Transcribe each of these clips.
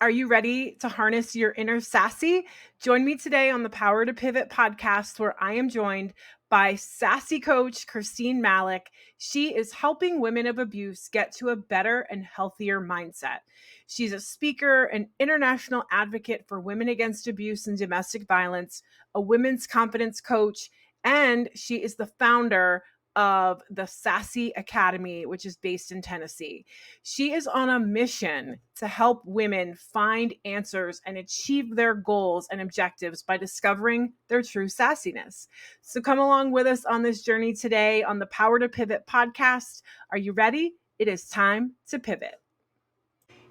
Are you ready to harness your inner sassy? Join me today on the Power to Pivot podcast, where I am joined by sassy coach Christine Malek. She is helping women of abuse get to a better and healthier mindset. She's a speaker, an international advocate for women against abuse and domestic violence, a women's confidence coach, and she is the founder of the SASSI Academy, which is based in Tennessee. She is on a mission to help women find answers and achieve their goals and objectives by discovering their true sassiness. So come along with us on this journey today on the Power to Pivot podcast. Are you ready? It is time to pivot.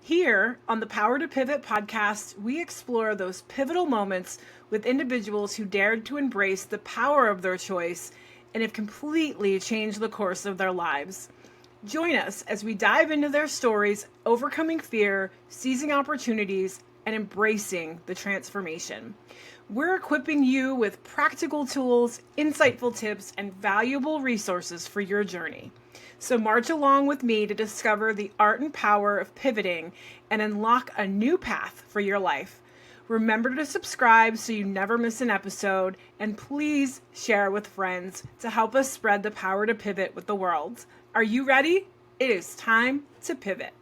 Here on the Power to Pivot podcast, we explore those pivotal moments with individuals who dared to embrace the power of their choice and have completely changed the course of their lives. Join us as we dive into their stories, overcoming fear, seizing opportunities, and embracing the transformation. We're equipping you with practical tools, insightful tips, and valuable resources for your journey. So march along with me to discover the art and power of pivoting and unlock a new path for your life. Remember to subscribe so you never miss an episode, and please share with friends to help us spread the power to pivot with the world. Are you ready? It is time to pivot.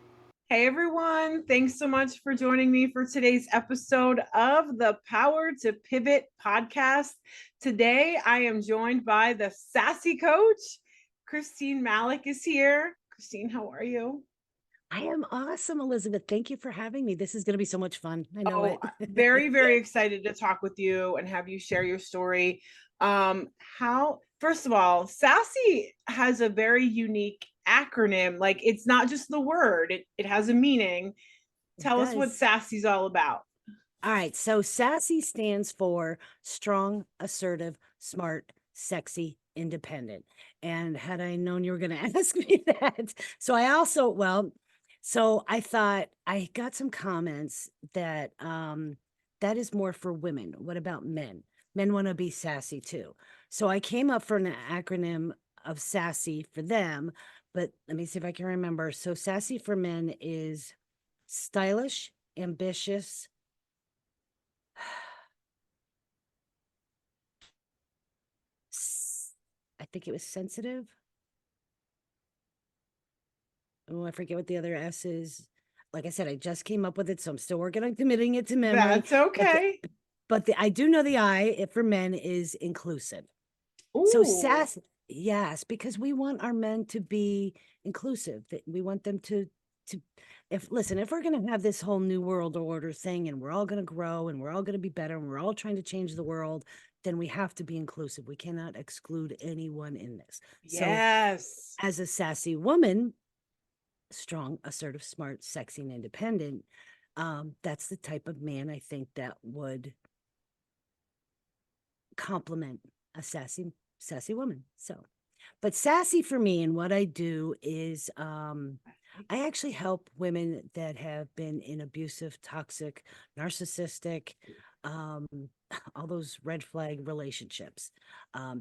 Hey everyone, thanks so much for joining me for today's episode of the Power to Pivot podcast. Today I am joined by the sassy coach. Christine Malek is here. Christine, how are you? I am awesome, Elizabeth. Thank you for having me. This is going to be so much fun. I know it. Very, very excited to talk with you and have you share your story. First of all, SASSI has a very unique acronym. Like, it's not just the word, it has a meaning. It Tell us what does. SASSI's all about. All right. So SASSI stands for strong, assertive, smart, sexy, independent. And had I known you were going to ask me that, so I thought I got some comments that that is more for women. What about men? Men want to be sassy too. So I came up for an acronym of SASSI for them, but let me see if I can remember. So SASSI for men is stylish, ambitious. I think it was sensitive. Oh, I forget what the other S is. Like I said, I just came up with it, so I'm still working on committing it to memory. That's okay. But I do know the I for men is inclusive. So Ooh, yes, because we want our men to be inclusive. That we want them to if listen, if we're going to have this whole new world order thing and we're all going to grow and we're all going to be better and we're all trying to change the world, then we have to be inclusive. We cannot exclude anyone in this. So yes. as a sassy woman, strong, assertive, smart, sexy, and independent, that's the type of man I think that would complement a sassy woman. So, but sassy for me and what I do is I actually help women that have been in abusive, toxic, narcissistic, um, all those red flag relationships.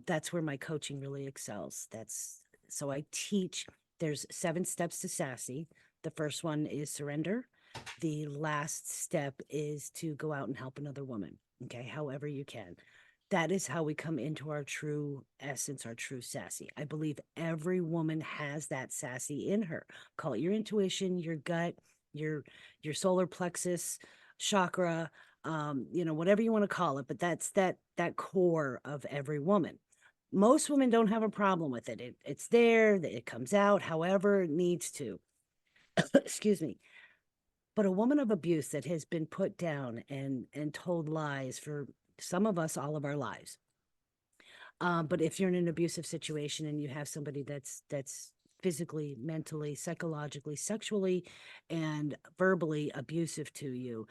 That's where my coaching really excels. That's so I teach. There's 7 steps to sassy. The first one is surrender. The last step is to go out and help another woman. Okay, however you can. That is how we come into our true essence, our true sassy. I believe every woman has that sassy in her. Call it your intuition, your gut, your solar plexus chakra, whatever you want to call it, but that's that core of every woman. Most women don't have a problem with it. It's there, it comes out however it needs to. Excuse me. But a woman of abuse that has been put down and told lies for some of us all of our lives. But if you're in an abusive situation and you have somebody that's physically, mentally, psychologically, sexually, and verbally abusive to you,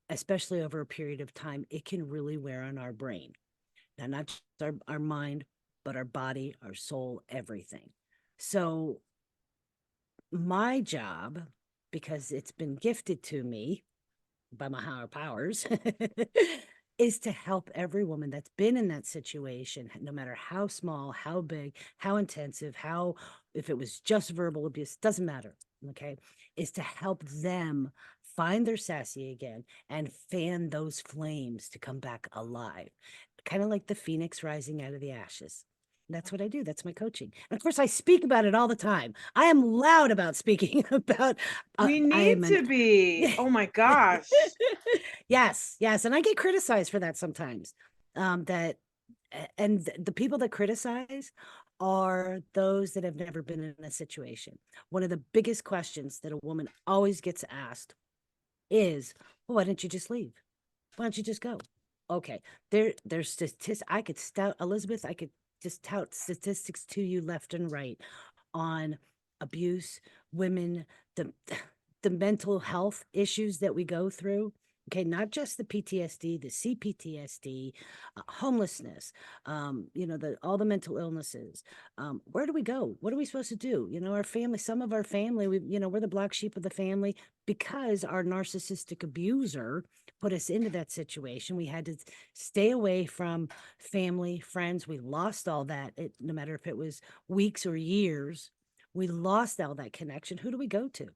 especially over a period of time, it can really wear on our brain. Now, not just our mind, but our body, our soul, everything. So my job, because it's been gifted to me by my higher powers, is to help every woman that's been in that situation, no matter how small, how big, how intensive, if it was just verbal abuse, doesn't matter. Okay. Is to help them find their sassy again, and fan those flames to come back alive, kind of like the phoenix rising out of the ashes. That's what I do. That's my coaching. And of course, I speak about it all the time. I am loud about speaking about. We I need am an. to be. Oh my gosh. Yes, yes, and I get criticized for that sometimes. That and the people that criticize are those that have never been in a situation. One of the biggest questions that a woman always gets asked is, well, why didn't you just leave? Why don't you just go? Okay, there's statistics. I could stout Elizabeth. I could just tout statistics to you left and right on abuse, women, the the mental health issues that we go through. Okay, not just the PTSD, the CPTSD, homelessness, all the mental illnesses. Where do we go? What are we supposed to do? Our family, some of our family, we're the black sheep of the family because our narcissistic abuser put us into that situation. We had to stay away from family, friends. We lost all that, no matter if it was weeks or years. We lost all that connection. Who do we go to?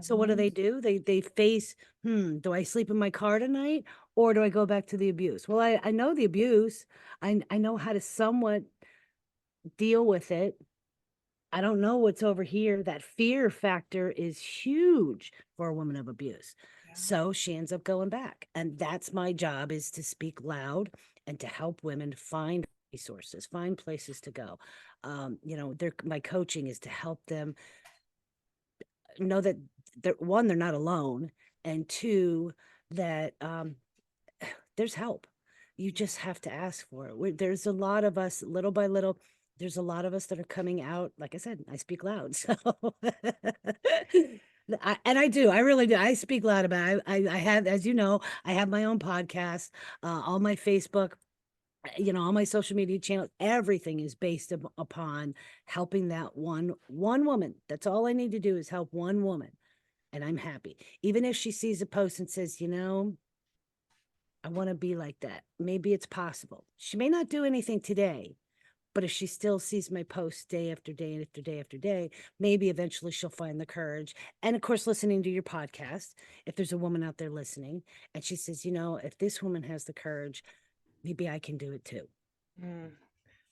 So what Mhm. do? They face, do I sleep in my car tonight or do I go back to the abuse? Well, I know the abuse. I know how to somewhat deal with it. I don't know what's over here. That fear factor is huge for a woman of abuse. Yeah. So she ends up going back. And that's my job, is to speak loud and to help women find resources, find places to go. My coaching is to help them know that they're not alone, and two, that there's help. You just have to ask for it. There's a lot of us, little by little. There's a lot of us that are coming out. Like I said, I speak loud, so and I do. I really do. I speak loud about it. I have, as you know, I have my own podcast, on my Facebook, all my social media channels. Everything is based upon helping that one woman. That's all I need to do is help one woman, and I'm happy. Even if she sees a post and says, I want to be like that. Maybe it's possible. She may not do anything today, but if she still sees my posts day after day after day after day, maybe eventually she'll find the courage. And of course, listening to your podcast, if there's a woman out there listening and she says, if this woman has the courage, maybe I can do it too. Mm.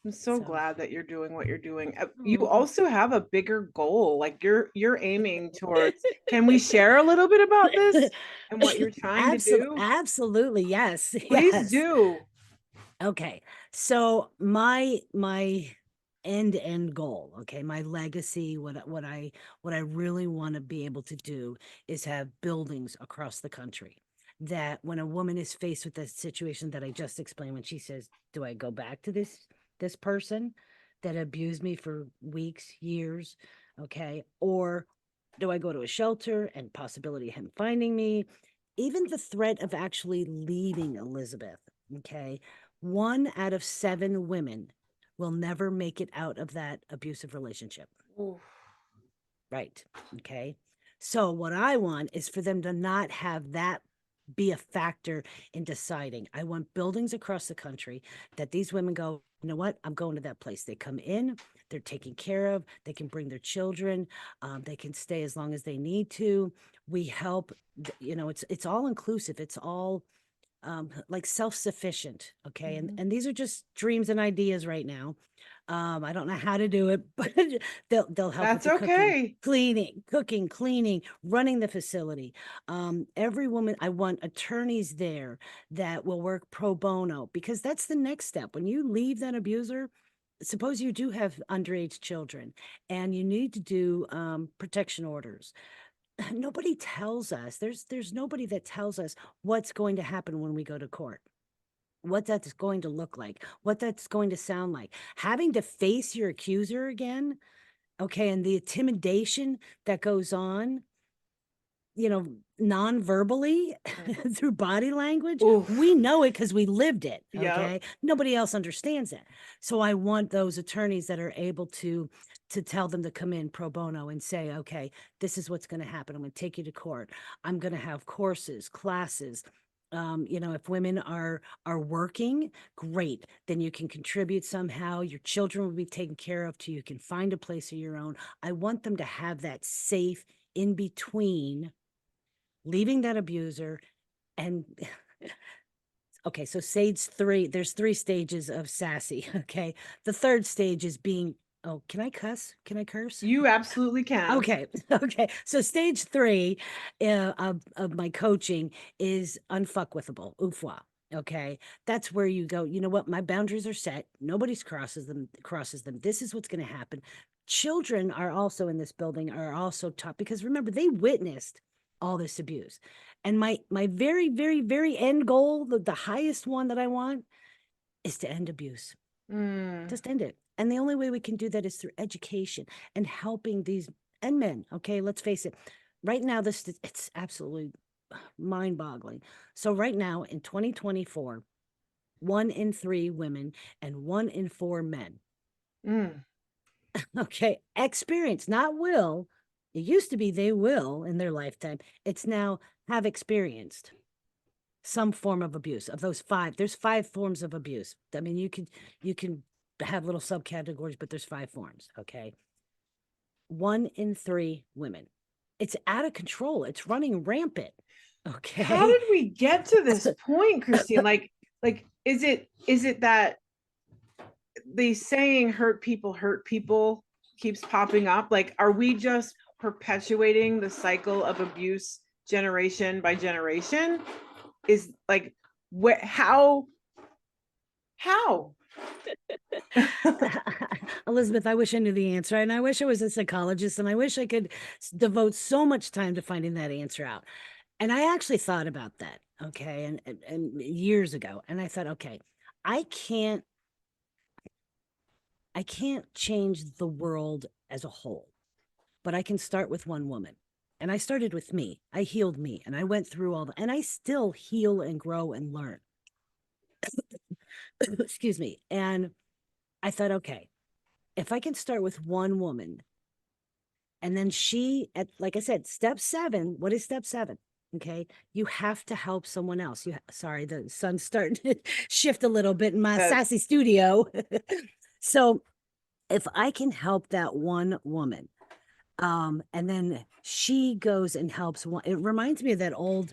I'm so So, glad that you're doing what you're doing. You oh. also have a bigger goal. Like you're aiming towards. Can we share a little bit about this and what you're trying to do? Absolutely, yes, Please yes. do. Okay. So my end goal, okay, my legacy, what I really want to be able to do is have buildings across the country that when a woman is faced with the situation that I just explained, when she says, "Do I go back to this person that abused me for weeks, years, okay, or do I go to a shelter and possibility of him finding me?" Even the threat of actually leaving Elizabeth, okay, 1 out of 7 women will never make it out of that abusive relationship. Oof. Right. Okay. So, what I want is for them to not have that be a factor in deciding. I want buildings across the country that these women go, you know what? I'm going to that place. They come in, they're taken care of, they can bring their children, they can stay as long as they need to. We help, it's all inclusive, it's all like self-sufficient. Okay. And Mhm. and these are just dreams and ideas right now. I don't know how to do it, but they'll help with That's the cooking, okay. cleaning, running the facility. Every woman, I want attorneys there that will work pro bono, because that's the next step. When you leave that abuser, suppose you do have underage children and you need to do protection orders. Nobody tells us. There's nobody that tells us what's going to happen when we go to court, what that's going to look like, what that's going to sound like. Having to face your accuser again, okay, and the intimidation that goes on, non-verbally Mhm. through body language. We Oof. know it because we lived it. Yep. Okay. Nobody else understands it. So I want those attorneys that are able to tell them to come in pro bono and say, okay, this is what's going to happen. I'm going to take you to court. I'm going to have courses, classes. If women are working, great. Then you can contribute somehow. Your children will be taken care of till you can find a place of your own. I want them to have that safe in between leaving that abuser. And okay, so stage 3, there's 3 stages of sassy. Okay. The third stage is being, oh, can I cuss? Can I curse? You absolutely can. Okay. Okay. So stage 3 of my coaching is unfuckwithable. Oufwa. Okay. That's where you go, you know what? My boundaries are set. Nobody's crosses them. This is what's going to happen. Children are also in this building, are also taught, because remember, they witnessed all this abuse. And my very, very, very end goal, the highest one that I want, is to end abuse. Just end it. And the only way we can do that is through education and helping these and men. Okay, let's face it. Right now, it's absolutely mind-boggling. So right now in 2024, 1 in 3 women and 1 in 4 men. Okay, experience, not will. It used to be they will in their lifetime. It's now have experienced some form of abuse. Of those 5, there's 5 forms of abuse. I mean, you can have little subcategories, but there's 5 forms. Okay, 1 in 3 women. It's out of control. It's running rampant. Okay. How did we get to this point, Christine? Like, is it that the saying hurt people keeps popping up? Like, are we just perpetuating the cycle of abuse generation by generation? Is like, what, how Elizabeth, I wish I knew the answer, and I wish I was a psychologist, and I wish I could devote so much time to finding that answer out. And I actually thought about that, okay, and years ago, and I thought, okay, I can't change the world as a whole, but I can start with one woman. And I started with me. I healed me, and I went through all and I still heal and grow and learn. Excuse me. And I thought, okay, if I can start with one woman, and then like I said, step 7, what is step 7? Okay, you have to help someone else. Sorry, the sun's starting to shift a little bit in my sassy studio. So if I can help that one woman, and then she goes and helps one, it reminds me of that old,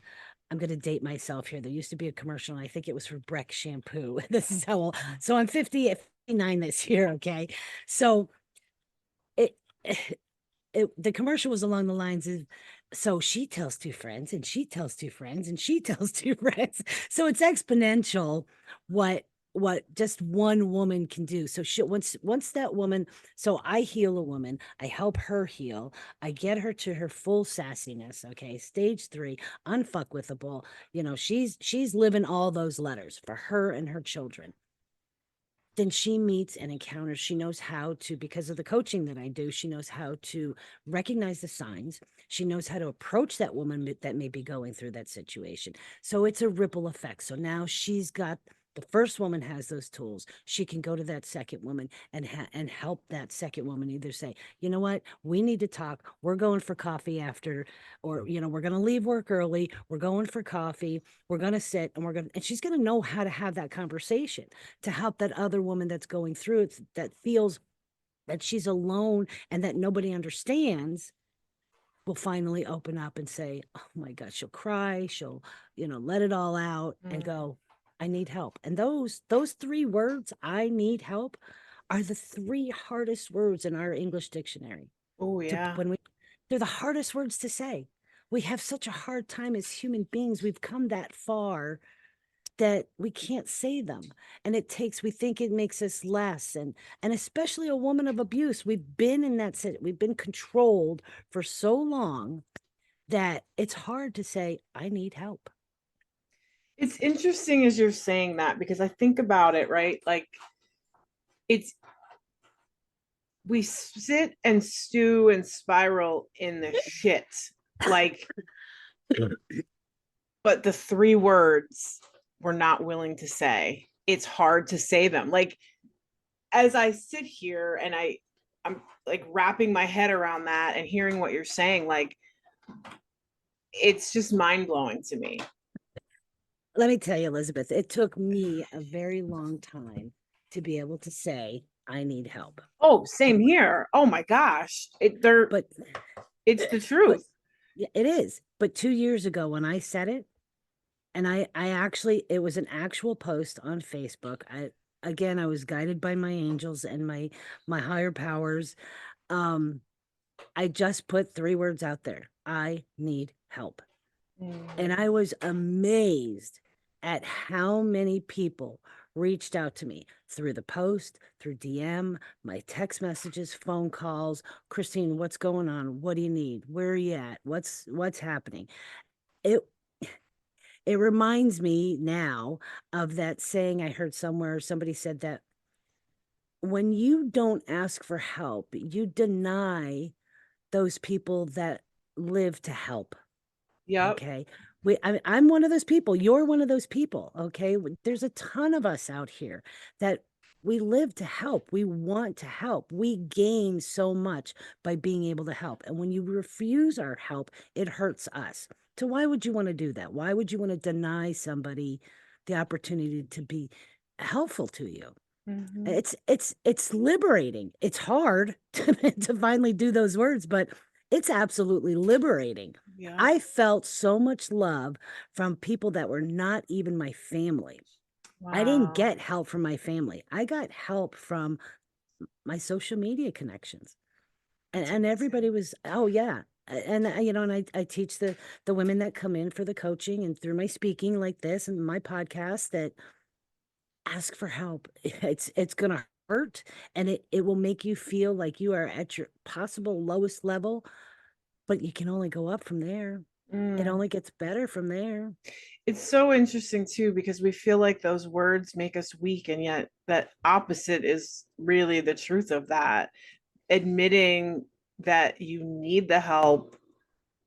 I'm going to date myself here. There used to be a commercial, and I think it was for Breck shampoo. This is how old. So I'm 59 this year. Okay. So it, the commercial was along the lines of, so she tells 2 friends, and she tells 2 friends, and she tells 2 friends. So it's exponential what just one woman can do. So once that woman, so I heal a woman, I help her heal, I get her to her full sassiness. Okay, stage 3, unfuckwithable. You know, she's living all those letters for her and her children. Then she meets and encounters, she knows how to, because of the coaching that I do, she knows how to recognize the signs. She knows how to approach that woman that may be going through that situation. So it's a ripple effect. So now she's got, the first woman has those tools. She can go to that second woman and help that second woman either say, you know what, we need to talk. We're going for coffee after, or, you know, we're going to leave work early. We're going for coffee. We're going to sit, and she's going to know how to have that conversation to help that other woman that's going through it, that feels that she's alone and that nobody understands, will finally open up and say, oh my God, she'll cry. She'll, you know, let it all out and go, I need help. And those 3 words, I need help, are the 3 hardest words in our English dictionary. Oh yeah. They're the hardest words to say. We have such a hard time as human beings. We've come that far that we can't say them. And we think it makes us less. And especially a woman of abuse, we've been in that we've been controlled for so long that it's hard to say, I need help. It's interesting as you're saying that, because I think about it, right? Like, it's, we sit and stew and spiral in the shit, like, but the 3 words we're not willing to say, it's hard to say them. Like, as I sit here and I'm like wrapping my head around that and hearing what you're saying, like, it's just mind-blowing to me. Let me tell you, Elizabeth, it took me a very long time to be able to say, I need help. Oh, same here. Oh my gosh. But It's the truth. yeah, it is. But 2 years ago when I said it, and I actually, it was an actual post on Facebook. Again, I was guided by my angels and my higher powers. Um, I just put 3 words out there. I need help. And Mhm. I was amazed at how many people reached out to me through the post, through DM, my text messages, phone calls. Christine, what's going on? What do you need? Where are you at? What's happening? It it reminds me now of that saying I heard somewhere. Somebody said that when you don't ask for help, you deny those people that live to help. Yep. Okay. I'm one of those people. You're one of those people. Okay. There's a ton of us out here that we live to help. We want to help. We gain so much by being able to help. And when you refuse our help, it hurts us. So why would you want to do that? Why would you want to deny somebody the opportunity to be helpful to you? Mhm. It's liberating. It's hard to finally do those words, but it's absolutely liberating. Yep. I felt so much love from people that were not even my family. I didn't Wow. get help from my family. I got help from my social media connections. And That's and everybody amazing. was, oh yeah. And you know, and I teach the women that come in for the coaching and through my speaking like this and my podcast that ask for help. It's gonna hurt and it will make you feel like you are at your possible lowest level, but you can only go up from there. It Mm. only gets better from there. It's so interesting too because we feel like those words make us weak, and yet that opposite is really the truth of that. Admitting that you need the help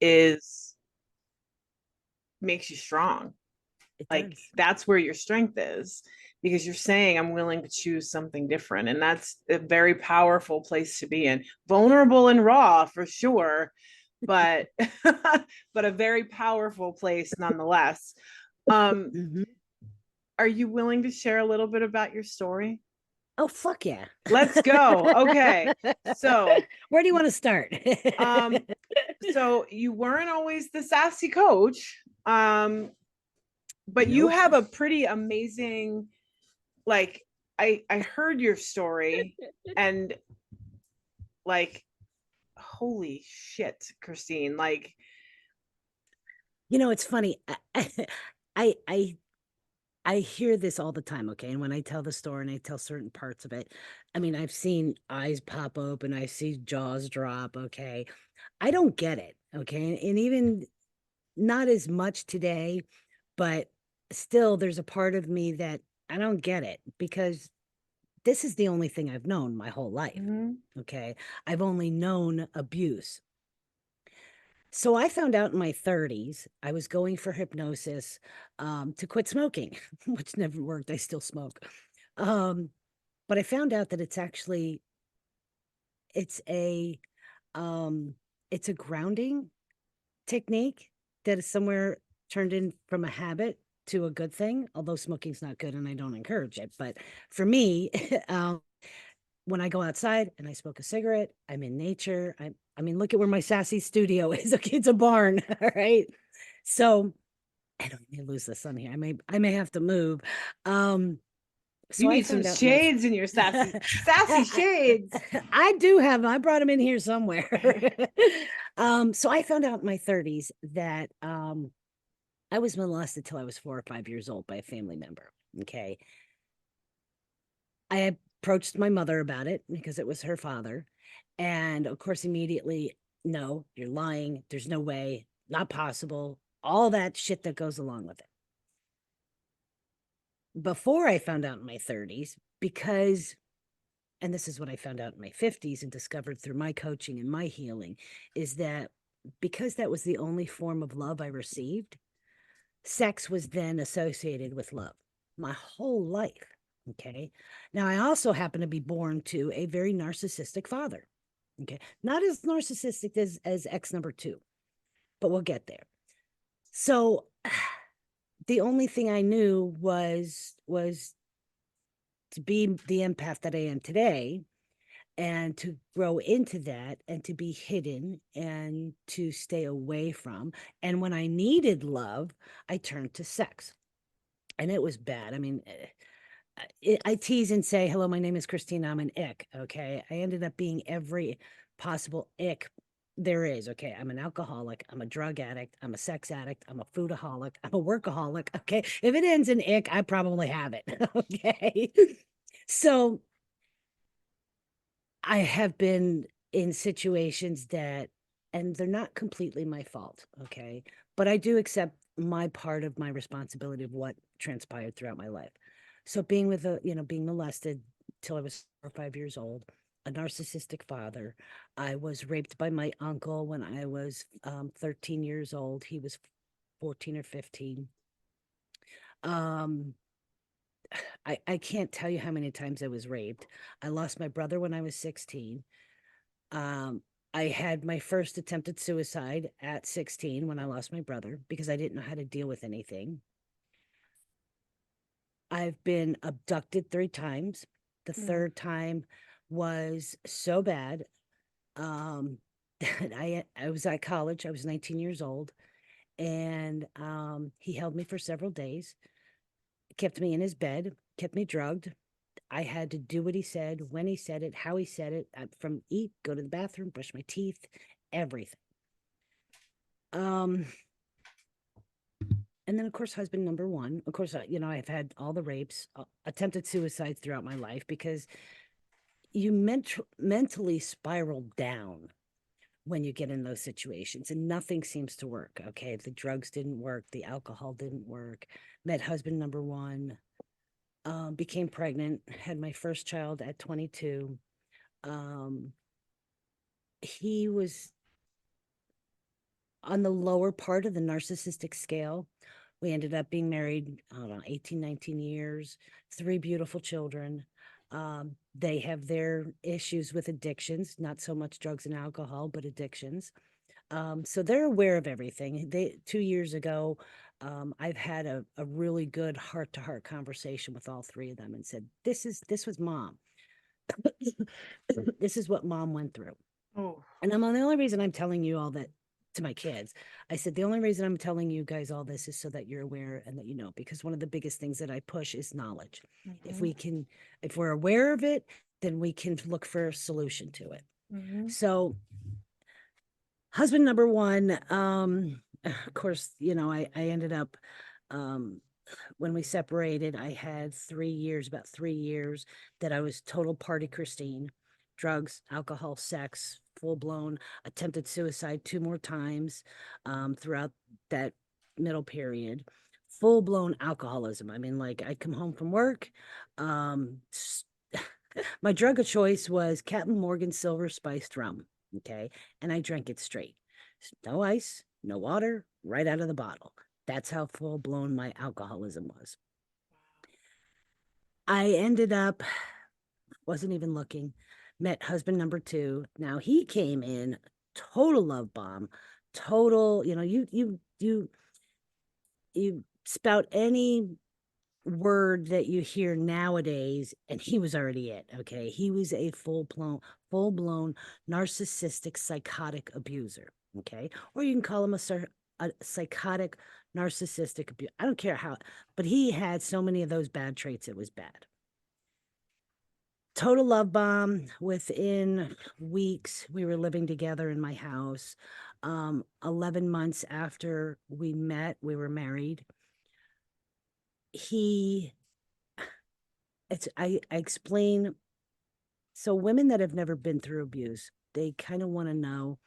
is makes you strong. It Like does. that's where your strength is, because you're saying I'm willing to choose something different, and that's a very powerful place to be in. Vulnerable and raw for sure, but but a very powerful place nonetheless. um Hmm. are you willing to share a little bit about your story? Oh, fuck yeah. Let's go. Okay. So Where do you want to start? um so you weren't always the sassy coach, but you Nope. have a pretty amazing, like, I heard your story, and like, holy shit, Christine, like, You know, it's funny. I I I hear this all the time, okay? And when I tell the story and I tell certain parts of it, I mean, I've seen eyes pop open, I see jaws drop, okay? I don't get it, okay? And even not as much today, but still there's a part of me that I don't get it because this is the only thing I've known my whole life, mhm, okay? I've only known abuse. So I found out in my 30s, I was going for hypnosis to quit smoking, which never worked. I still smoke. Um, but I found out that it's a um, it's a grounding technique that is somewhere turned in from a habit to a good thing. Although smoking's not good, and I don't encourage it. But for me, when I go outside and I smoke a cigarette, I'm in nature. I mean, look at where my sassy studio is. Okay, it's a barn. All right. So I don't need to lose the sun here. I may have to move. Um, you so I need some found out my shades in your sassy I, shades. I do have I brought them in here somewhere. So I found out in my 30s that I was molested till I was 4 or 5 years old by a family member. Okay. I approached my mother about it because it was her father. And of course, immediately, no, you're lying. There's no way, not possible. All that shit that goes along with it. Before I found out in my 30s, because, and this is what I found out in my 50s and discovered through my coaching and my healing, is that because that was the only form of love I received, sex was then associated with love my whole life. Okay. Now, I also happen to be born to a very narcissistic father. Okay. Not as narcissistic as ex number two, but we'll get there. So the only thing I knew was to be the empath that I am today. and to grow into that and to be hidden and to stay away from. And when I needed love, I turned to sex. And it was bad. I mean, I tease and say, hello, my name is Christine. I'm an ick. Okay. I ended up being every possible ick there is. Okay. I'm an alcoholic. I'm a drug addict. I'm a sex addict. I'm a foodaholic. I'm a workaholic. Okay. If it ends in ick, I probably have it. Okay. So I have been in situations that, and they're not completely my fault. Okay. But I do accept my part of my responsibility of what transpired throughout my life. So being with being molested till I was 4 or 5 years old, a narcissistic father. I was raped by my uncle when I was 13 years old. He was 14 or 15. Um, I can't tell you how many times I was raped. I lost my brother when I was 16. Um, I had my first attempted suicide at 16 when I lost my brother because I didn't know how to deal with anything. I've been abducted 3 times. The Mm. third time was so bad. That I was at college. I was 19 years old, and he held me for several days, kept me in his bed, kept me drugged. I had to do what he said, when he said it, how he said it, from eat, go to the bathroom, brush my teeth, everything. Um, and then of course, husband number one. Of course, I've had all the rapes, attempted suicides throughout my life because you mentally spiral down when you get in those situations and nothing seems to work. Okay, the drugs didn't work, the alcohol didn't work. Met husband number one, became pregnant, had my first child at 22. Um, he was on the lower part of the narcissistic scale. We ended up being married, I don't know, 18, 19 years, 3 beautiful children. They have their issues with addictions, not so much drugs and alcohol, but addictions. So they're aware of everything. 2 years ago, I've had a really good heart to heart conversation with all three of them and said, this was mom. This is what mom went through. Oh. And the only reason I'm telling you all that to my kids, I said, the only reason I'm telling you guys all this is so that you're aware and that you know, because one of the biggest things that I push is knowledge. If Mm-hmm. we can, if we're aware of it, then we can look for a solution to it. Mm-hmm. So, husband number one, of course, I ended up, um, when we separated, I had 3 years, about 3 years, that I was total party Christine, drugs, alcohol, sex, full blown, attempted suicide 2 more times throughout that middle period. Full blown alcoholism. I mean, like I'd come home from work. Um, my drug of choice was Captain Morgan Silver Spiced Rum. Okay. And I drank it straight. No ice, no water, right out of the bottle. That's how full blown my alcoholism was. I ended up, wasn't even looking, met husband number two. Now he came in total love bomb, total, you spout any word that you hear nowadays, and he was already it. Okay. He was a full blown narcissistic psychotic abuser. Okay. Or you can call him a psychotic narcissistic abuse. I don't care how, but he had so many of those bad traits, it was bad. Total love bomb. Within weeks, we were living together in my house. 11 months after we met, we were married. He I explain, so women that have never been through abuse, they kind of want to know,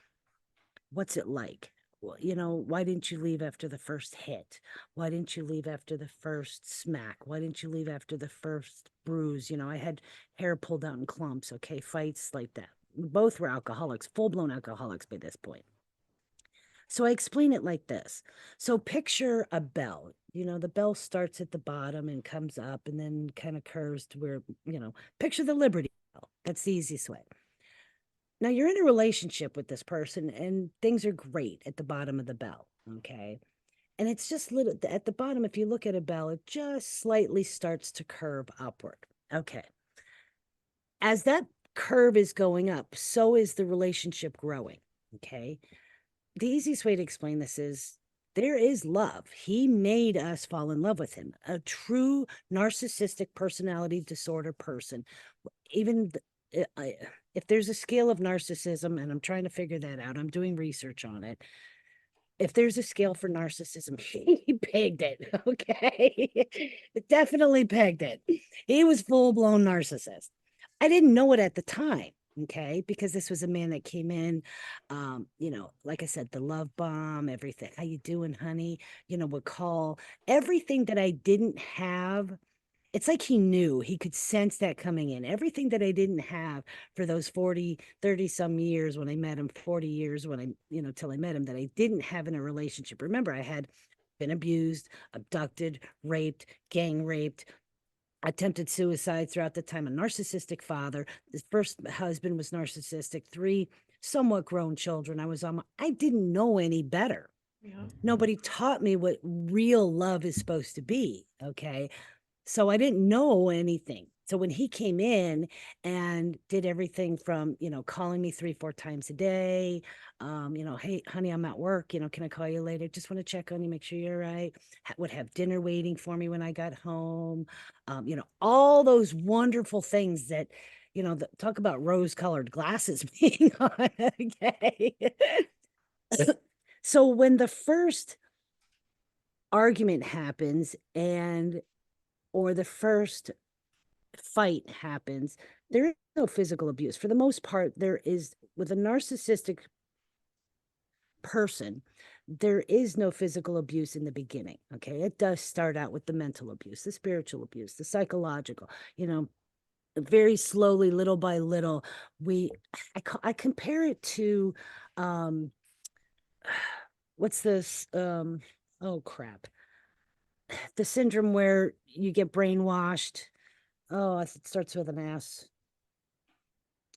what's it like. Well, why didn't you leave after the first hit? Why didn't you leave after the first smack? Why didn't you leave after the first bruise? I had hair pulled out in clumps. Okay, fights like that. Both were alcoholics, full-blown alcoholics by this point. So I explain it like this. So picture a bell. The bell starts at the bottom and comes up and then kind of curves to where, picture the Liberty Bell. That's the easiest way. Now you're in a relationship with this person and things are great at the bottom of the bell. Okay. And it's just little at the bottom. If you look at a bell, it just slightly starts to curve upward. Okay. As that curve is going up, so is the relationship growing. Okay. The easiest way to explain this is there is love. He made us fall in love with him. A true narcissistic personality disorder person, even if there's a scale of narcissism, and I'm trying to figure that out, I'm doing research on it. If there's a scale for narcissism, he pegged it. Okay. It definitely pegged it. He was full blown narcissist. I didn't know it at the time. Okay. Because this was a man that came in, like I said, the love bomb, everything. How you doing, honey? Would call everything that I didn't have. It's like he knew, he could sense that coming in. Everything that I didn't have for those 40, 30 some years when I met him, 40 years when till I met him, that I didn't have in a relationship. Remember, I had been abused, abducted, raped, gang raped, attempted suicide throughout the time, a narcissistic father. His first husband was narcissistic, 3 somewhat grown children. I didn't know any better. Yeah. Nobody taught me what real love is supposed to be. Okay. So I didn't know anything. So when he came in and did everything from, calling me 3, 4 times a day, hey, honey, I'm at work, can I call you later? Just want to check on you, make sure you're right. Would have dinner waiting for me when I got home. All those wonderful things that, talk about rose-colored glasses being on. Okay. So when the first argument happens or the first fight happens, there is no physical abuse. For the most part, there is, with a narcissistic person, there is no physical abuse in the beginning. Okay. It does start out with the mental abuse, the spiritual abuse, the psychological, very slowly, little by little. I compare it to, what's this? Oh, crap. The syndrome where you get brainwashed. Oh, it starts with an S.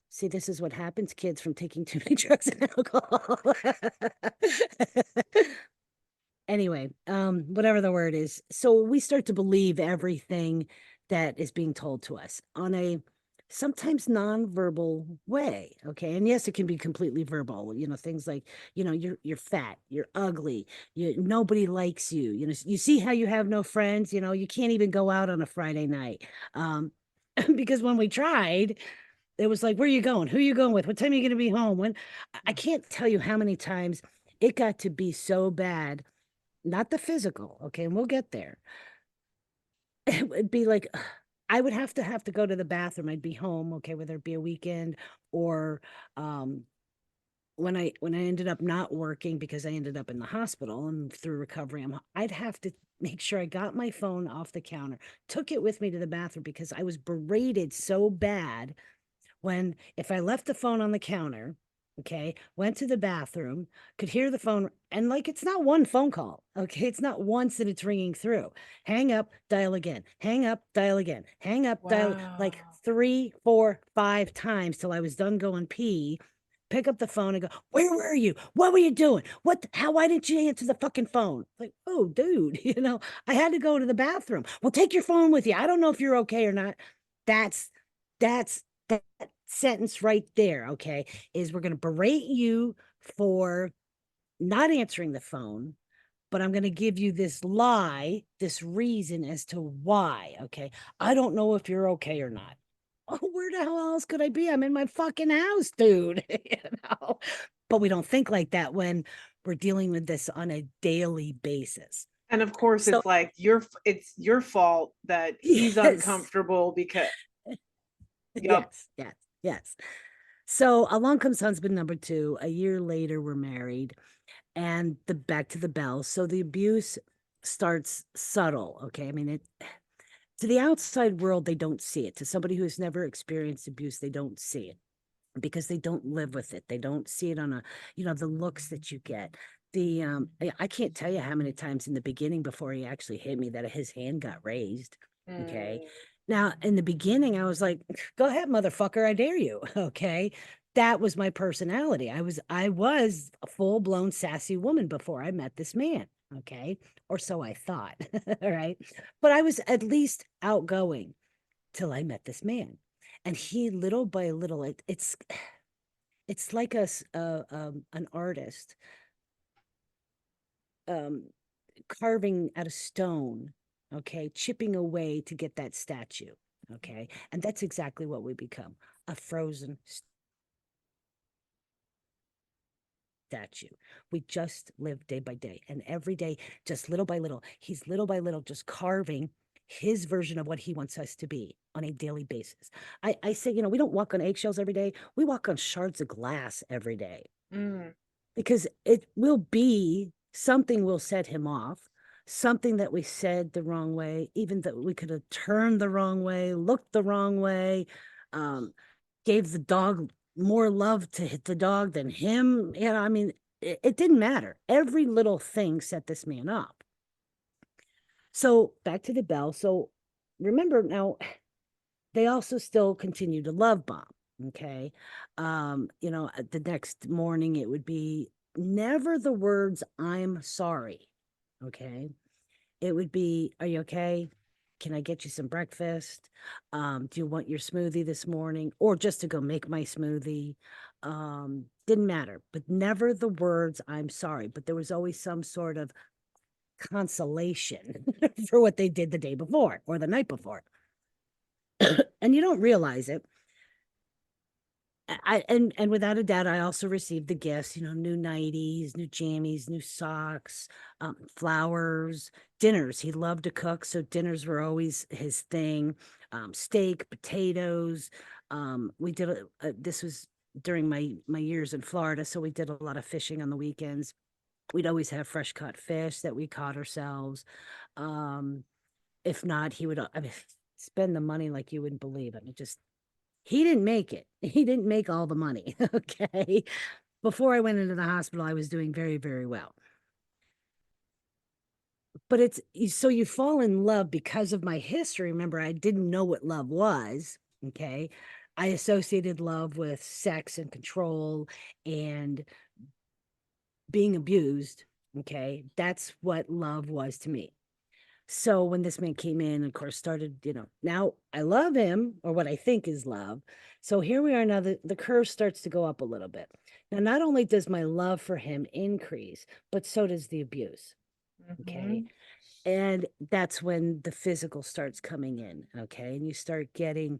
See, this is what happens, kids, from taking too many drugs and alcohol. Anyway, whatever the word is. So we start to believe everything that is being told to us on a sometimes nonverbal way. Okay. And yes, it can be completely verbal, things like, you're fat, you're ugly, nobody likes you. You see how you have no friends, you can't even go out on a Friday night. Because when we tried, it was like, where are you going? Who are you going with? What time are you going to be home? When I can't tell you how many times it got to be so bad, not the physical. Okay. And we'll get there. It would be like, I would have to go to the bathroom. I'd be home, okay, whether it be a weekend or when I ended up not working because I ended up in the hospital and through recovery, I'd have to make sure I got my phone off the counter, took it with me to the bathroom because I was berated so bad when if I left the phone on the counter, okay, went to the bathroom, could hear the phone, and like it's not one phone call, okay, it's not once that it's ringing through. Hang up, dial again, hang up, dial again, hang up, dial, Wow. like 3, 4, 5 times till I was done going pee. Pick up the phone and go, where were you? What were you doing? Why didn't you answer the fucking phone? Like, oh, dude, I had to go to the bathroom. Well, take your phone with you. I don't know if you're okay or not. That's, that sentence right there, okay, is we're going to berate you for not answering the phone, but I'm going to give you this lie, this reason as to why, okay? I don't know if you're okay or not. Oh, where the hell else could I be? I'm in my fucking house, dude. But we don't think like that when we're dealing with this on a daily basis. And of course, So, it's like it's your fault that he's yes, uncomfortable because, yep. yes. So along comes husband number 2. A year later, we're married, and the back to the bell. So the abuse starts subtle. Okay. I mean, to the outside world, they don't see it. To somebody who's never experienced abuse, they don't see it because they don't live with it. They don't see it on the looks that you get. I can't tell you how many times in the beginning before he actually hit me that his hand got raised. Okay. Mm. Now, in the beginning, I was like, go ahead, motherfucker, I dare you. Okay. That was my personality. I was a full-blown sassy woman before I met this man. Okay. Or so I thought. All right. But I was at least outgoing till I met this man. And he, little by little, it's like an artist um, carving out of stone, okay, chipping away to get that statue, okay, and that's exactly what we become, a frozen statue. We just live day by day, and every day, just little by little, he's little by little just carving his version of what he wants us to be on a daily basis. I say, we don't walk on eggshells every day. We walk on shards of glass every day Mm. because it will be something will set him off, something that we said the wrong way, even that we could have turned the wrong way, looked the wrong way, um, gave the dog more love to hit the dog than him. I mean, it didn't matter. Every little thing set this man up. So back to the bell. So remember now, they also still continue to love bomb. Okay. The next morning it would be never the words, I'm sorry. Okay. It would be, are you okay? Can I get you some breakfast? Do you want your smoothie this morning? Or just to go make my smoothie? Didn't matter, but never the words, I'm sorry. But there was always some sort of consolation for what they did the day before or the night before. And you don't realize it. And without a doubt, I also received the gifts, new nighties, new jammies, new socks, flowers, dinners. He loved to cook, so dinners were always his thing. Steak, potatoes. We did this was during my years in Florida, so we did a lot of fishing on the weekends. We'd always have fresh caught fish that we caught ourselves. Um, if not, he would, I mean, spend the money like you wouldn't believe. I mean, just he didn't make it. He didn't make all the money. Okay. Before I went into the hospital, I was doing very, very well. But so you fall in love because of my history. Remember, I didn't know what love was. Okay. I associated love with sex and control and being abused. Okay. That's what love was to me. So when this man came in, of course, started, now I love him, or what I think is love. So here we are now, the curve starts to go up a little bit. Now, not only does my love for him increase, but so does the abuse. Okay. Mhm. And that's when the physical starts coming in. Okay. And you start getting,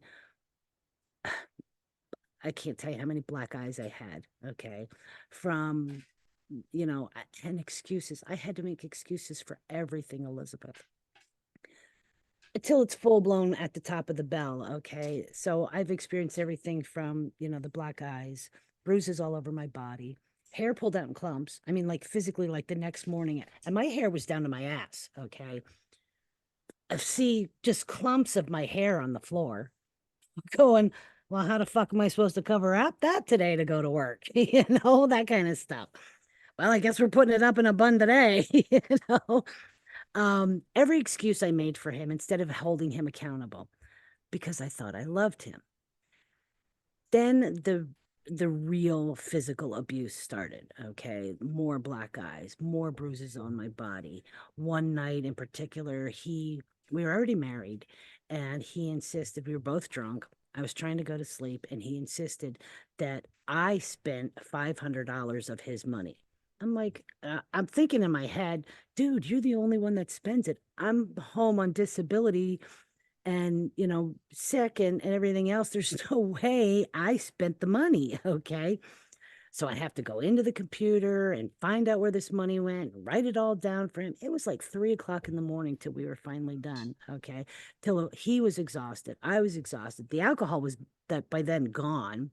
I can't tell you how many black eyes I had. Okay. From, and excuses. I had to make excuses for everything, Elizabeth, until it's full blown at the top of the bell. Okay. So I've experienced everything from, the black eyes, bruises all over my body, hair pulled out in clumps. I mean, like physically, like the next morning, and my hair was down to my ass. Okay. I see just clumps of my hair on the floor going, well, how the fuck am I supposed to cover up that today to go to work? That kind of stuff. Well, I guess we're putting it up in a bun today. Every excuse I made for him instead of holding him accountable because I thought I loved him. Then the real physical abuse started. Okay, more black eyes, more bruises on my body. One night in particular, we were already married, and he insisted, we were both drunk. I was trying to go to sleep, and he insisted that I spent $500 of his money. I'm like, I'm thinking in my head, dude, you're the only one that spends it. I'm home on disability and sick and everything else. There's no way I spent the money. Okay. So I have to go into the computer and find out where this money went, write it all down for him. It was like 3 o'clock in the morning till we were finally done. Okay. Till he was exhausted. I was exhausted. The alcohol was that by then gone,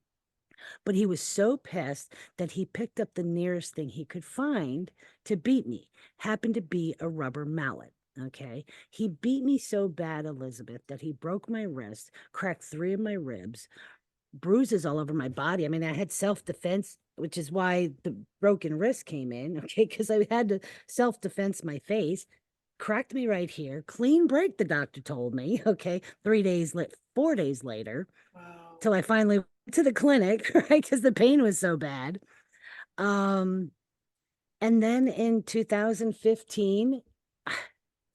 but he was so pissed that he picked up the nearest thing he could find to beat me. Happened to be a rubber mallet. Okay. He beat me so bad, Elizabeth, that he broke my wrist, cracked 3 of my ribs, bruises all over my body. I mean, I had self defense, which is why the broken wrist came in. Okay. Because I had to self defense my face. Cracked me right here. Clean break, the doctor told me. Okay. 4 days later, Wow. till I finally went to the clinic, right? Because the pain was so bad. Um, and then in 2015,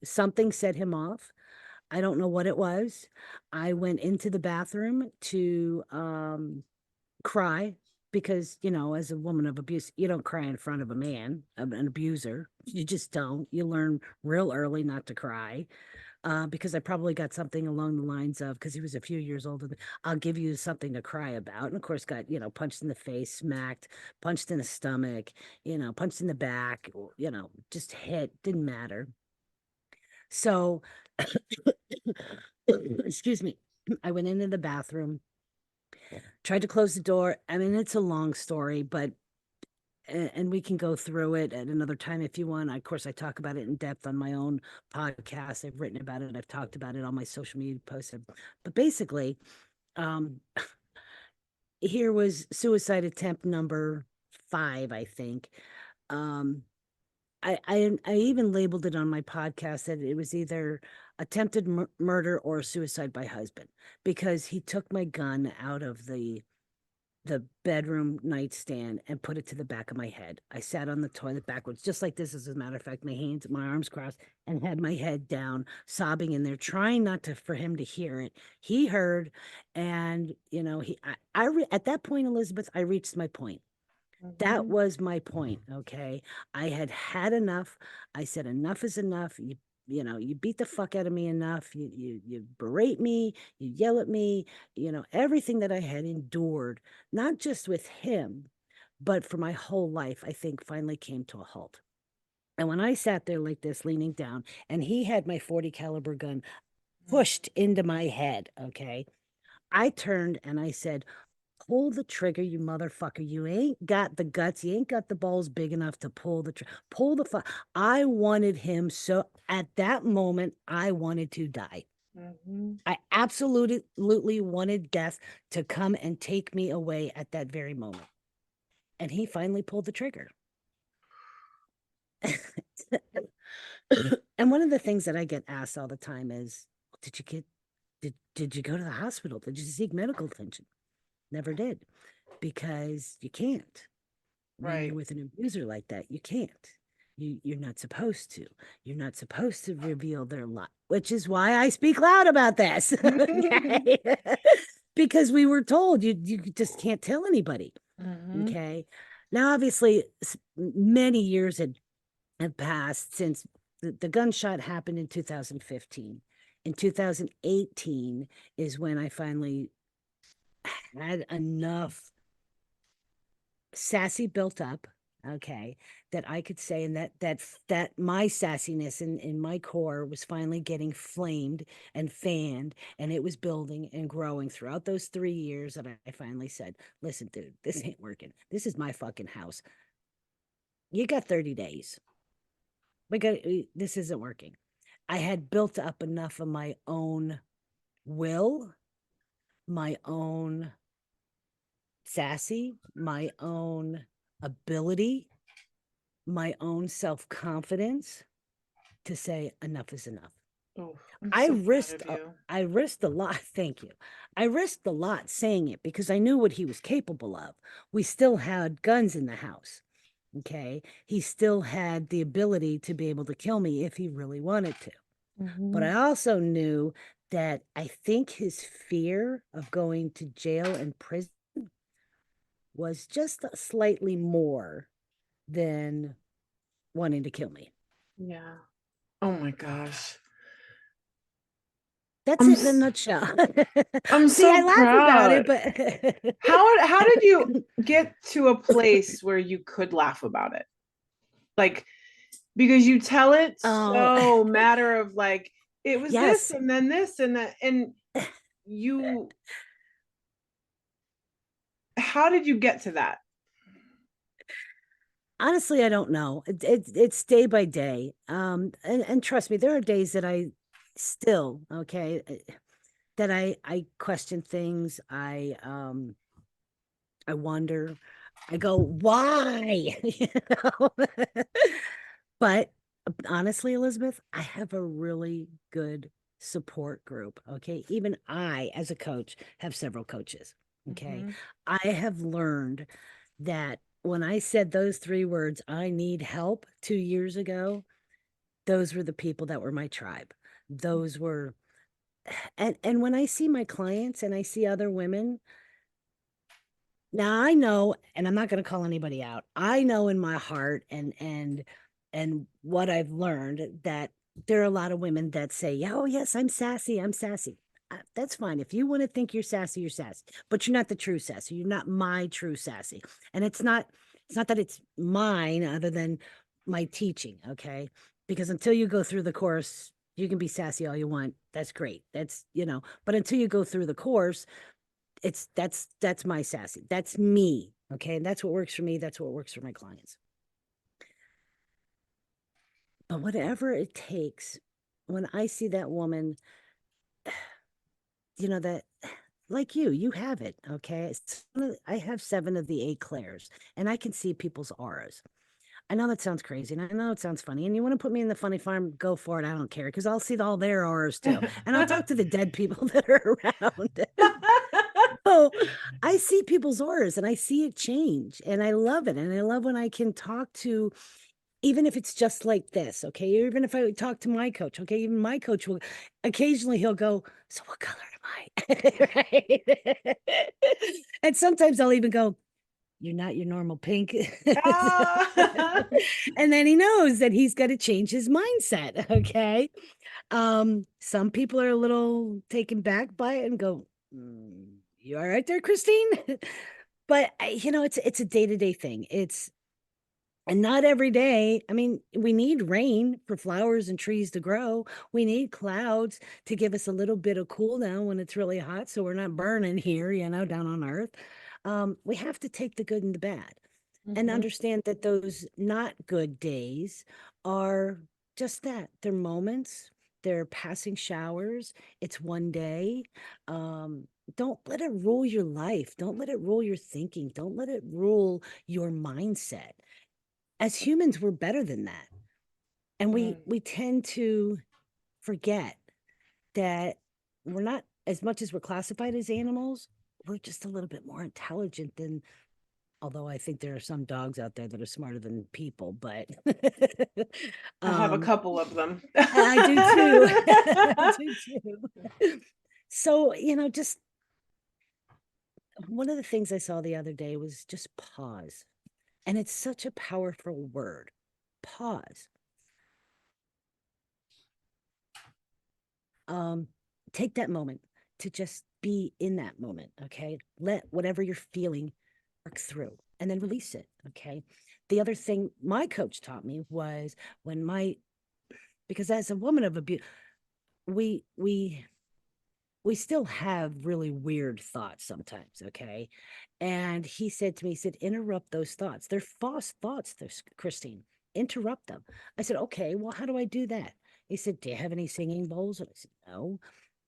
something set him off. I don't know what it was. I went into the bathroom to cry because, as a woman of abuse, you don't cry in front of a man, an abuser. You just don't. You learn real early not to cry. Because I probably got something along the lines of, because he was a few years older than, I'll give you something to cry about. And of course, got, punched in the face, smacked, punched in the stomach, punched in the back, just hit, didn't matter. So, excuse me, I went into the bathroom, tried to close the door. I mean, it's a long story, but and we can go through it at another time if you want. Of course, I talk about it in depth on my own podcast. I've written about it. I've talked about it on my social media posts. But basically, um, here was suicide attempt number 5, I think. Um, I even labeled it on my podcast that it was either attempted murder or suicide by husband, because he took my gun out of the bedroom nightstand and put it to the back of my head. I sat on the toilet backwards, just like this, as a matter of fact, my arms crossed, and had my head down, sobbing in there, trying not to for him to hear it. He heard, and at that point, Elizabeth, I reached my point. That Mhm. was my point. Okay. I had had enough. I said, enough is enough. You beat the fuck out of me enough. You berate me, you yell at me, everything that I had endured, not just with him, but for my whole life, I think finally came to a halt. And when I sat there like this, leaning down, and he had my 40 caliber gun pushed into my head, okay, I turned and I said, pull the trigger, you motherfucker. You ain't got the guts. You ain't got the balls big enough to pull the trigger. Pull the fuck. I wanted him so at that moment, I wanted to die. Mhm. I absolutely wanted death to come and take me away at that very moment. And he finally pulled the trigger. And one of the things that I get asked all the time is, did you get did you go to the hospital? Did you seek medical attention? Never did, because you can't. When you're Right. with an abuser like that, you can't. You're not supposed to. You're not supposed to reveal their lie, which is why I speak loud about this. Okay. Because we were told you just can't tell anybody. Mhm. Okay. Now, obviously, many years have passed since the gunshot happened in 2015. In 2018 is when I finally had enough sassy built up, okay, that I could say, and that my sassiness in my core was finally getting flamed and fanned, and it was building and growing throughout those 3 years. That I finally said, listen, dude, this ain't working. This is my fucking house. You got 30 days. This isn't working. I had built up enough of my own will, my own sassy, my own ability, my own self confidence to say enough is enough. Oh, I'm I so proud risked of you. I risked a lot. Thank you. I risked a lot saying it because I knew what he was capable of. We still had guns in the house. Okay. He still had the ability to be able to kill me if he really wanted to. But I Mhm. also knew that I think his fear of going to jail and prison was just slightly more than wanting to kill me. Yeah. Oh my gosh. That's I'm it in a s- nutshell. I'm See, I so laugh about it, proud. but How did you get to a place where you could laugh about it? Like, because you tell it oh, so matter of like it was this yes. and then this and that, and you, how did you get to that? Honestly, I don't know. It's day by day. And trust me, there are days that I still, okay, that I question things. I wonder. I go, why? You know? But honestly, Elizabeth, I have a really good support group. Okay. Even I, as a coach, have several coaches. Okay. Mm-hmm. I have learned that when I said those 3 words, I need help 2 years ago, those were the people that were my tribe. Those were and when I see my clients and I see other women, now I know, and I'm not going to call anybody out. I know in my heart and what I've learned that there are a lot of women that say, "Oh yes, I'm sassy. I'm sassy." That's fine. If you want to think you're sassy, you're sassy. But you're not the true sassy. You're not my true sassy. And it's not that it's mine other than my teaching, okay? Because until you go through the course, you can be sassy all you want. That's great. But until you go through the course, that's my sassy. That's me. Okay. And that's what works for me. That's what works for my clients. But whatever it takes, when I see that woman, that like you have it. Okay. I have 7 of the 8 clairs and I can see people's auras. I know that sounds crazy and I know it sounds funny. And you want to put me in the funny farm, go for it. I don't care because I'll see all their auras too. And I'll talk to the dead people that are around. So I see people's auras and I see it change and I love it. And I love when I can talk to, even if it's just like this, okay? Even if I talk to my coach, okay? Even my coach will occasionally he'll go, "So what color am I?" Right? And sometimes I'll even go, "You're not your normal pink." Ah. And then he knows that he's got to change his mindset, okay? Some people are a little taken back by it and go, "You all right there, Christine?" But it's a day-to-day thing. And not every day. I mean, we need rain for flowers and trees to grow. We need clouds to give us a little bit of cool down when it's really hot, so we're not burning here, down on Earth. We have to take the good and the bad and Mhm. understand that those not good days are just that. They're moments, they're passing showers. It's one day. Don't let it rule your life. Don't let it rule your thinking. Don't let it rule your mindset. As humans, we're better than that. And we Mm. we tend to forget that we're not, as much as we're classified as animals, we're just a little bit more intelligent than, although I think there are some dogs out there that are smarter than people, but I have a um couple of them. I do too. I do too. So, just one of the things I saw the other day was just pause. And it's such a powerful word. Pause. um Take that moment to just be in that moment. Okay, let whatever you're feeling work through and then release it. Okay, the other thing my coach taught me was, when my because as a woman of abuse, we we still have really weird thoughts sometimes. Okay, and he said to me, he said, "Interrupt those thoughts. They're false thoughts, there's Christine. Interrupt them." I said, "Okay, well, how do I do that?" He said, "Do you have any singing bowls?" And I said, "No."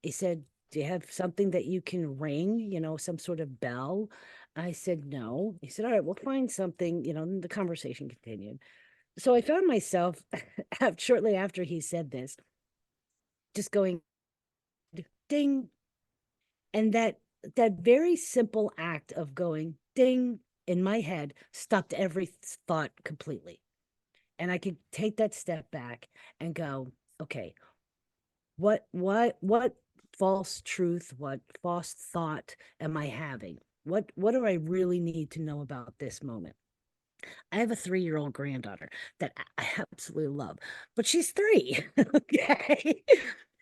He said, "Do you have something that you can ring, some sort of bell?" I said, "No." He said, "All right, we'll find something," and the conversation continued. So I found myself shortly after he said this, just going ding. And that very simple act of going ding in my head stopped every thought completely. And I could take that step back and go, okay, what false truth, what false thought am I having? What do I really need to know about this moment? I have a 3-year-old granddaughter that I absolutely love, but she's 3. Okay.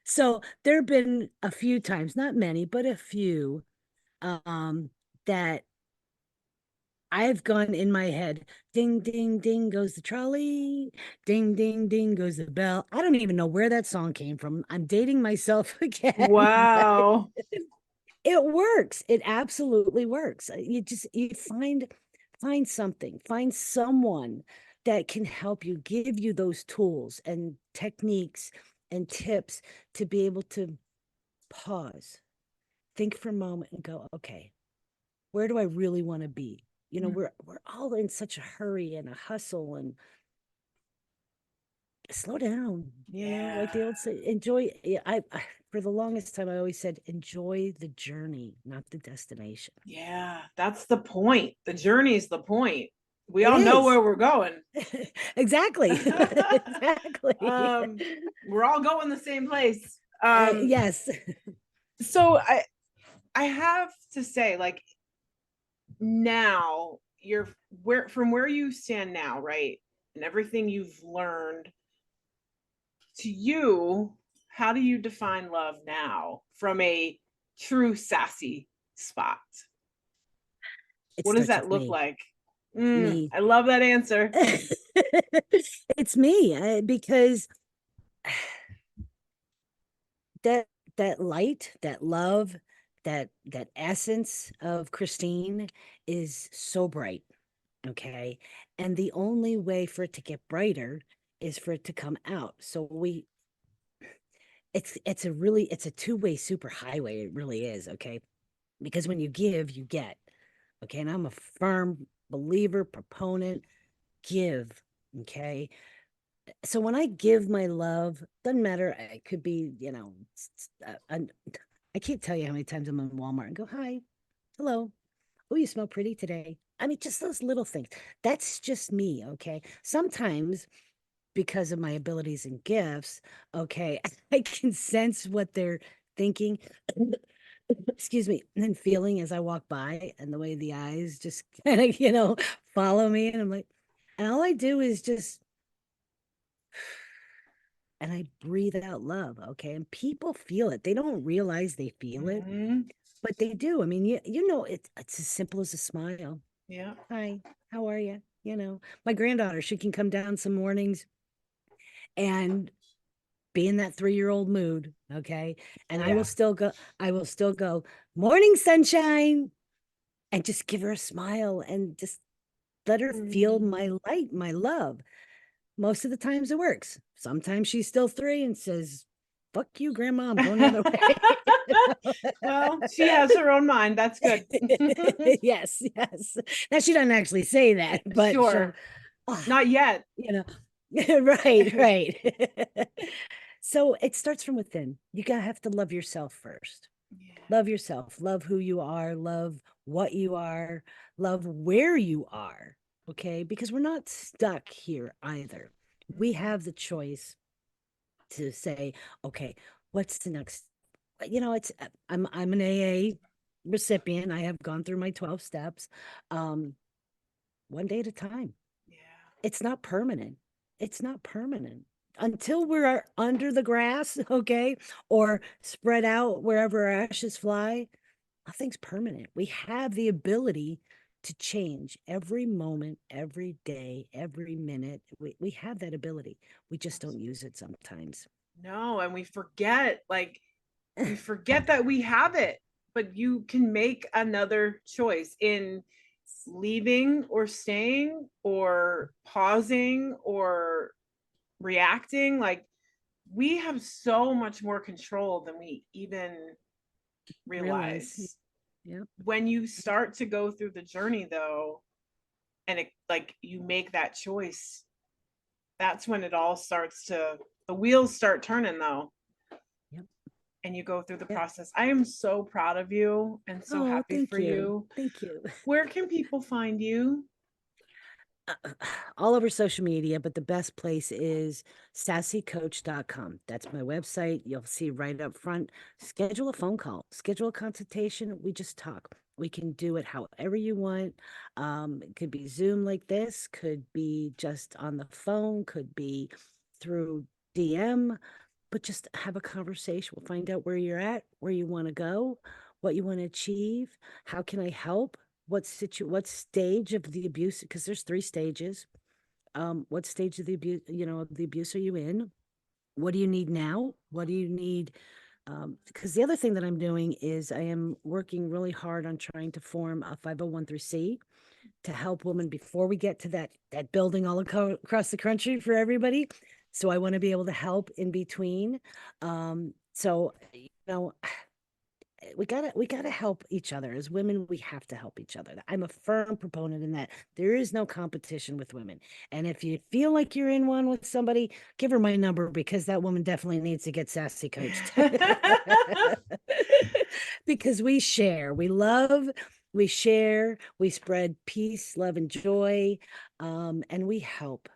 So there have been a few times, not many, but a few, um, that I've gone in my head, ding, ding, ding goes the trolley, ding, ding, ding goes the bell. I don't even know where that song came from. I'm dating myself again, but Wow. it works. It absolutely works. You find something, find someone that can help you, give you those tools and techniques and tips to be able to pause, think for a moment and go, okay, where do I really want to be? We're all in such a hurry and a hustle, and slow down, like Yeah. they old say, enjoy. Yeah, I for the longest time I always said enjoy the journey, not the destination. Yeah, that's the point. The journey's the point. We It all know is. where we're going. Exactly. Exactly. um, we're all going the same place. Yes. So I have to say, like, now you're where you stand now, right? And everything you've learned, to you, how do you define love now from a true sassy spot? It What does starts that with look me. like? Me. I love that answer. It's me, because that that light, that love, that essence of Christine is so bright. Okay. And the only way for it to get brighter is for it to come out. So it's a two-way super highway. It really is. Okay. Because when you give, you get. Okay. And I'm a firm believer, proponent, give. Okay. So when I give my love, doesn't matter. It could be, I can't tell you how many times I'm in Walmart and go, hi, hello. Oh, you smell pretty today. I mean, just those little things. That's just me. Okay. Sometimes because of my abilities and gifts, okay, I can sense what they're thinking, excuse me, and feeling as I walk by, and the way the eyes just kind of, follow me. And I'm like, and all I do is just, and I breathe out love. Okay. And people feel it. They don't realize they feel it, Hmm. but they do. I mean, it's as simple as a smile. Yeah. Hi, how are you? My granddaughter, she can come down some mornings and be in that 3-year-old mood. Okay. And Oh, I will yeah. still go, morning sunshine, and just give her a smile and just let her feel Mm. my light, my love. Most of the times it works. Sometimes she's still 3 and says, fuck you, grandma, I'm going the other way. Well, she has her own mind. That's good. Yes, yes. Now she doesn't actually say that, but she'll, Sure. oh, Not yet. you know, right, right. So it starts from within. You gotta have to love yourself first. Yeah. Love yourself. Love who you are. Love what you are. Love where you are. Okay, because we're not stuck here either. We have the choice to say, okay, what's the next? It's I'm an AA recipient. I have gone through my 12 steps, um, one day at a time. Yeah. It's not permanent. It's not permanent until we're under the grass, okay, or spread out wherever our ashes fly. Nothing's permanent. We have the ability to change every moment, every day, every minute. We have that ability. We just don't use it sometimes. No, and we forget, like, we forget that we have it, but you can make another choice in leaving or staying or pausing or reacting. Like, we have so much more control than we even Realize. realize. Yeah. When you start to go through the journey, though, and it, like, you make that choice, that's when it all starts to, the wheels start turning, though, Yep. and you go through the Yep. process. I am so proud of you and so Oh, happy thank for you. you. Thank you. Where can people find you? All over social media, but the best place is sassycoach.com. That's my website. You'll see right up front. Schedule a phone call, schedule a consultation. We just talk. We can do it however you want. It could be Zoom like this, could be just on the phone, could be through DM, but just have a conversation. We'll find out where you're at, where you want to go, what you want to achieve. How can I help? What stage of the abuse? Because there's 3 stages. What stage of the abuse, of the abuse are you in? What do you need now? What do you need? Because the other thing that I'm doing is I am working really hard on trying to form a 501(c) to help women before we get to that building all across the country for everybody. So I want to be able to help in between. So we gotta help each other as women. We have to help each other. I'm a firm proponent in that there is no competition with women. And if you feel like you're in one with somebody, give her my number because that woman definitely needs to get sassy coached. Because we share, we love, we share, we spread peace, love, and joy, and we help.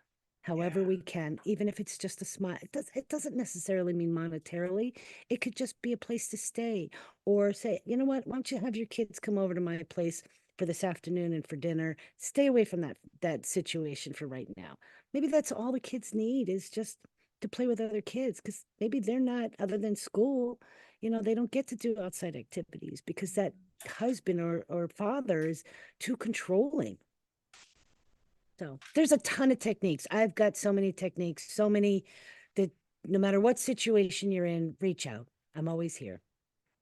however we can, even if it's just a smile. It doesn't necessarily mean monetarily. It could just be a place to stay, or say, you know what, why don't you have your kids come over to my place for this afternoon and for dinner? Stay away from that situation for right now. Maybe that's all the kids need, is just to play with other kids, because maybe they're not, other than school, they don't get to do outside activities because that husband or father is too controlling. So there's a ton of techniques. I've got so many techniques, so many that no matter what situation you're in, reach out. I'm always here.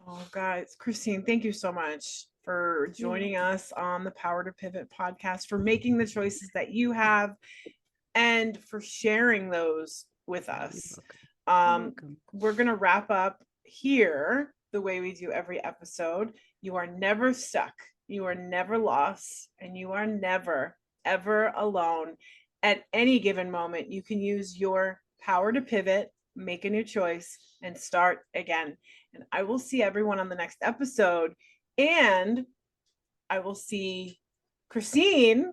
Oh, guys, Christine, thank you so much for You're joining welcome. us on the Power to Pivot podcast, for making the choices that you have, and for sharing those with You're us. welcome. You're welcome. We're going to wrap up here the way we do every episode. You are never stuck. You are never lost, and you are never, ever alone. At any given moment, you can use your power to pivot, make a new choice, and start again. And I will see everyone on the next episode. And I will see Christine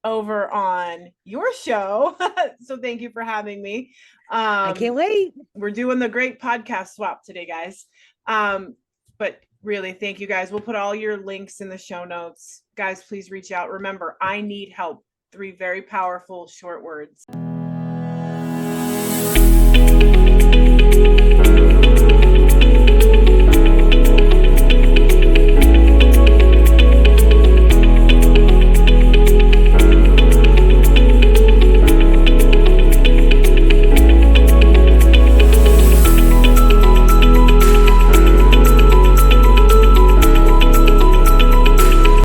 over on your show. So thank you for having me. I can't wait. We're doing the great podcast swap today, guys. But really, thank you guys. We'll put all your links in the show notes. Guys, please reach out. Remember, I need help. 3 very powerful short words.